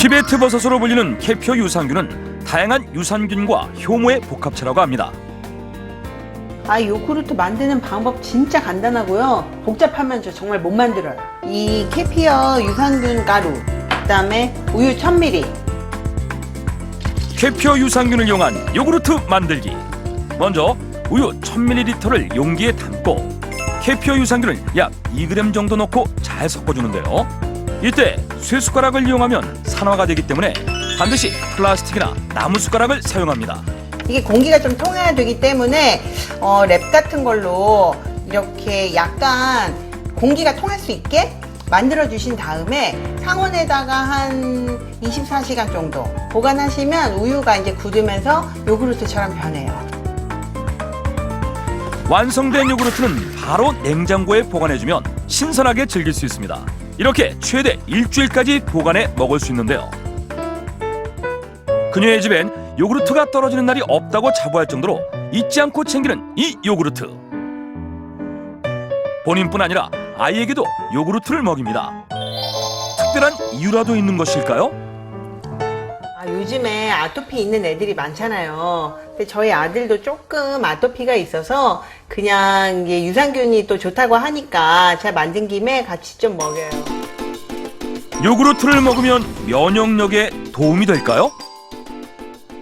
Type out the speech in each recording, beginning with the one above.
티베트 버섯으로 불리는 캐피어 유산균은 다양한 유산균과 효모의 복합체라고 합니다. 요구르트 만드는 방법 진짜 간단하고요. 복잡하면 저 정말 못 만들어요. 이 캐피어 유산균 가루, 그다음에 우유 1000ml. 캐피어 유산균을 이용한 요구르트 만들기. 먼저 우유 1000ml를 용기에 담고 캐피어 유산균을 약 2g 정도 넣고 잘 섞어주는데요. 이때 쇠숟가락을 이용하면 산화가 되기 때문에 반드시 플라스틱이나 나무 숟가락을 사용합니다. 이게 공기가 좀 통해야 되기 때문에 랩 같은 걸로 이렇게 약간 공기가 통할 수 있게 만들어 주신 다음에 상온에다가 한 24시간 정도 보관하시면 우유가 이제 굳으면서 요구르트처럼 변해요. 완성된 요구르트는 바로 냉장고에 보관해주면 신선하게 즐길 수 있습니다. 이렇게 최대 일주일까지 보관해 먹을 수 있는데요. 그녀의 집엔 요구르트가 떨어지는 날이 없다고 자부할 정도로 잊지 않고 챙기는 이 요구르트. 본인뿐 아니라 아이에게도 요구르트를 먹입니다. 특별한 이유라도 있는 것일까요? 요즘에 아토피 있는 애들이 많잖아요. 근데 저희 아들도 조금 아토피가 있어서 그냥 이게 유산균이 또 좋다고 하니까 제가 만든 김에 같이 좀 먹여요. 요구르트를 먹으면 면역력에 도움이 될까요?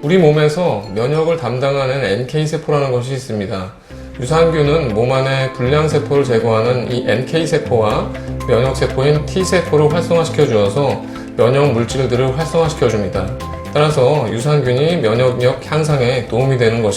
우리 몸에서 면역을 담당하는 NK세포라는 것이 있습니다. 유산균은 몸 안에 불량세포를 제거하는 이 NK세포와 면역세포인 T세포를 활성화시켜 주어서 면역 물질들을 활성화시켜 줍니다. 따라서 유산균이 면역력 향상에 도움이 되는 것입니다.